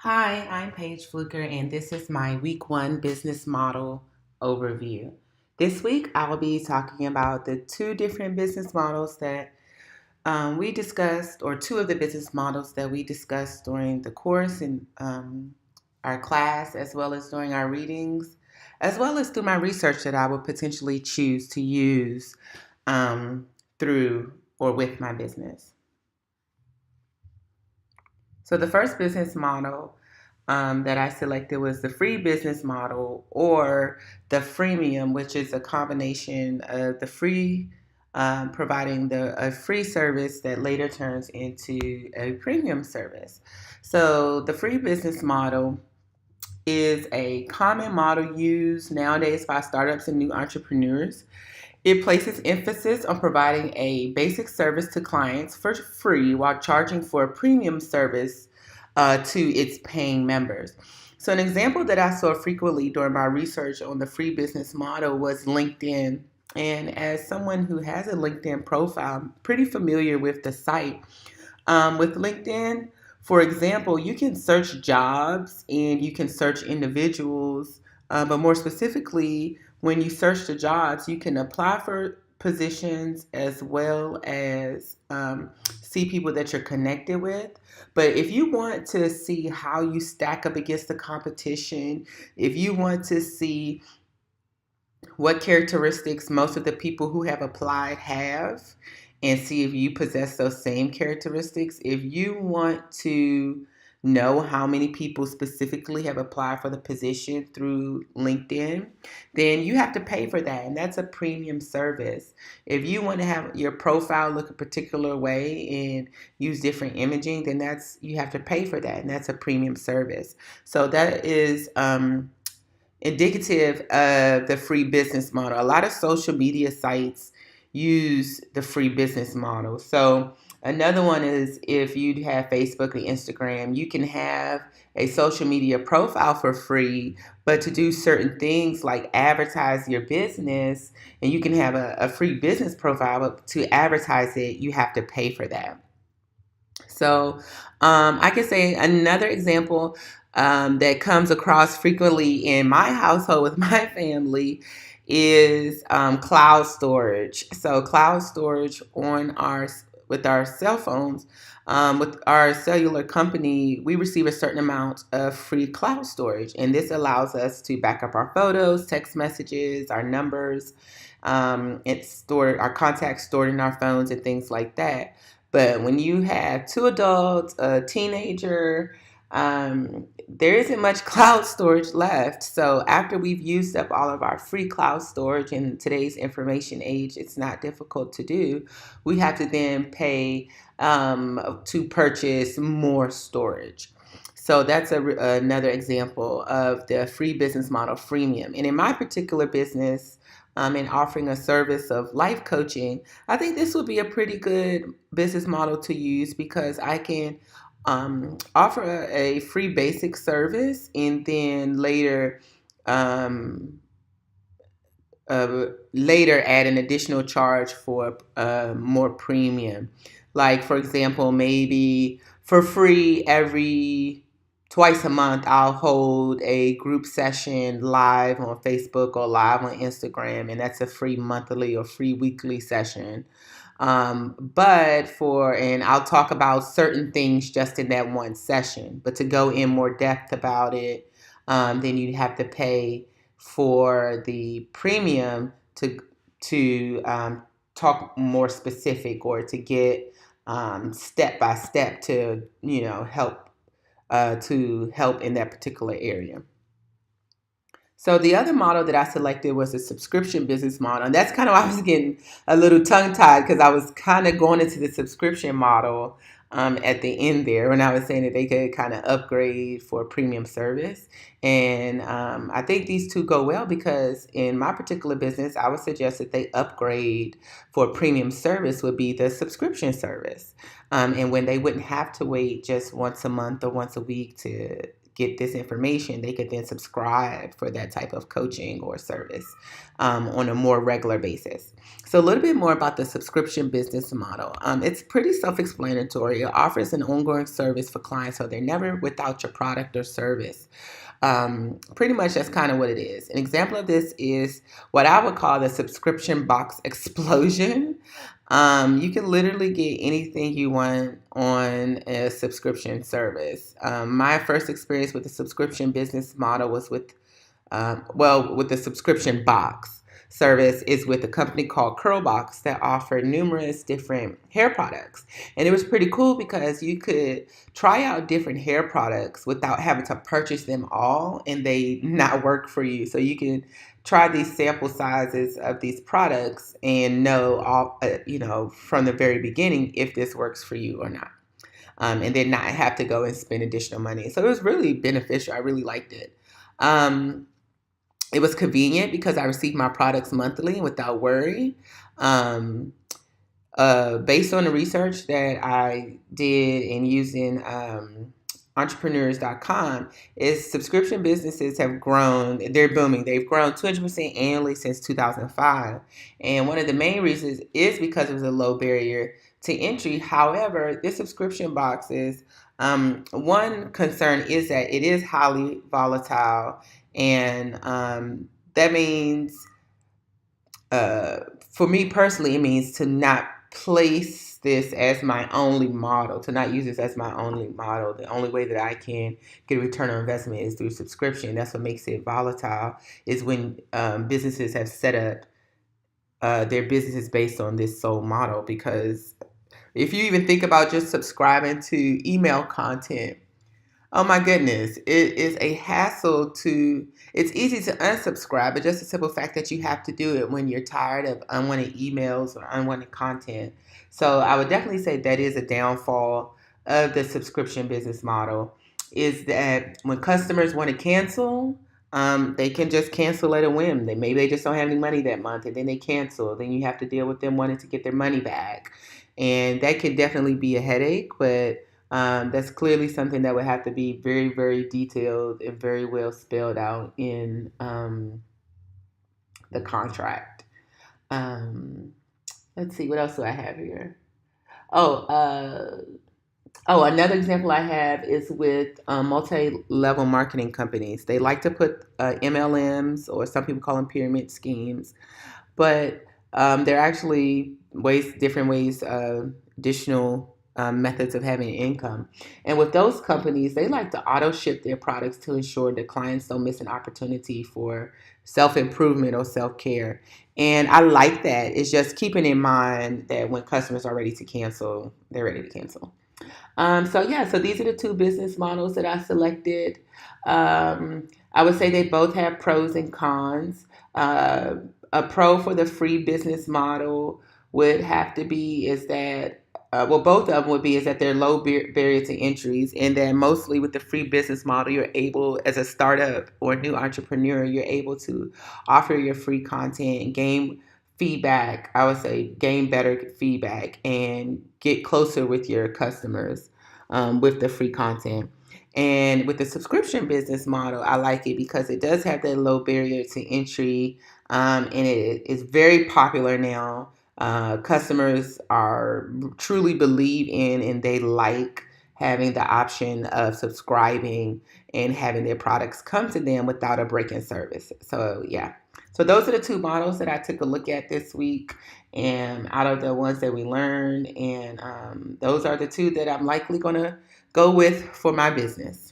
Hi, I'm Paige Fluker, and this is my week one business model overview. This week, I will be talking about the two different business models that we discussed, or two of the business models that we discussed during the course in our class, as well as during our readings, as well as through my research that I would potentially choose to use um, through or with my business. So the first business model that I selected was the free business model or the freemium, which is a combination of the free, providing a free service that later turns into a premium service. So the free business model is a common model used nowadays by startups and new entrepreneurs. It places emphasis on providing a basic service to clients for free while charging for a premium service to its paying members. So, an example that I saw frequently during my research on the free business model was LinkedIn. And as someone who has a LinkedIn profile, I'm pretty familiar with the site. With LinkedIn, for example, you can search jobs and you can search individuals, but more specifically, when you search the jobs, you can apply for positions as well as see people that you're connected with. But if you want to see how you stack up against the competition, if you want to see what characteristics most of the people who have applied have and see if you possess those same characteristics. If you want to know how many people specifically have applied for the position through LinkedIn, then you have to pay for that. And that's a premium service. If you want to have your profile look a particular way and use different imaging, then that's you have to pay for that. And that's a premium service. So that is indicative of the free business model. A lot of social media sites use the free business model. So another one is if you have Facebook or Instagram, you can have a social media profile for free, but to do certain things like advertise your business, and you can have a free business profile, but to advertise it, you have to pay for that. So I can say another example that comes across frequently in my household with my family is cloud storage. So cloud storage on our with our cell phones. With our cellular company, we receive a certain amount of free cloud storage, and this allows us to back up our photos, text messages, our numbers. It's stored, our contacts stored in our phones, and things like that. But when you have two adults, a teenager, there isn't much cloud storage left. So after we've used up all of our free cloud storage in today's information age, it's not difficult to do. We have to then pay to purchase more storage. So that's another example of the free business model freemium. And in my particular business, in offering a service of life coaching, I think this would be a pretty good business model to use because I can offer a free basic service and then um, later add an additional charge for more premium. Like, for example, maybe for free every twice a month, I'll hold a group session live on Facebook or live on Instagram, and that's a free monthly or free weekly session. And I'll talk about certain things just in that one session, but to go in more depth about it, then you'd have to pay for the premium to talk more specific or to get step by step to help in that particular area. So the other model that I selected was a subscription business model. And that's kind of why I was getting a little tongue tied because I was kind of going into the subscription model at the end there when I was saying that they could kind of upgrade for a premium service. And I think these two go well because in my particular business, I would suggest that they upgrade for a premium service would be the subscription service. And when they wouldn't have to wait just once a month or once a week to get this information, they could then subscribe for that type of coaching or service on a more regular basis. So a little bit more about the subscription business model. It's pretty self-explanatory. It offers an ongoing service for clients, so they're never without your product or service. Pretty much that's kind of what it is. An example of this is what I would call the subscription box explosion. You can literally get anything you want on a subscription service. My first experience with the subscription business model was with the subscription box service is with a company called Curlbox that offered numerous different hair products. And it was pretty cool because you could try out different hair products without having to purchase them all and they not work for you. So you can try these sample sizes of these products and know from the very beginning if this works for you or not. And then not have to go and spend additional money. So it was really beneficial. I really liked it. It was convenient because I received my products monthly without worry. Based on the research that I did in using entrepreneurs.com, is subscription businesses have grown. They're booming. They've grown 200% annually since 2005. And one of the main reasons is because it was a low barrier to entry. However, this subscription boxes, one concern is that it is highly volatile. And that means, for me personally, it means to not place this as my only model, to not use this as my only model. The only way that I can get a return on investment is through subscription. That's what makes it volatile, is when businesses have set up their businesses based on this sole model. Because if you even think about just subscribing to email content, oh my goodness, it is a hassle it's easy to unsubscribe, but just the simple fact that you have to do it when you're tired of unwanted emails or unwanted content. So I would definitely say that is a downfall of the subscription business model, is that when customers want to cancel, they can just cancel at a whim. Maybe they just don't have any money that month and then they cancel. Then you have to deal with them wanting to get their money back. And that could definitely be a headache, but that's clearly something that would have to be very, very detailed and very well spelled out in the contract. Let's see, what else do I have here? Another example I have is with multi-level marketing companies. They like to put MLMs, or some people call them pyramid schemes, but there are actually different ways, additional methods of having income. And with those companies, they like to auto ship their products to ensure that clients don't miss an opportunity for self-improvement or self-care. And I like that. It's just keeping in mind that when customers are ready to cancel, they're ready to cancel. So these are the two business models that I selected. I would say they both have pros and cons. A pro for the free business model would have to be is that both of them would be is that they're low barrier to entries, and then mostly with the free business model, you're able, as a startup or a new entrepreneur, you're able to offer your free content and gain feedback. I would say gain better feedback and get closer with your customers with the free content. And with the subscription business model, I like it because it does have that low barrier to entry, and it is very popular now. Customers are truly believe in and they like having the option of subscribing and having their products come to them without a break in service. So yeah. So those are the two models that I took a look at this week, and out of the ones that we learned, and those are the two that I'm likely going to go with for my business.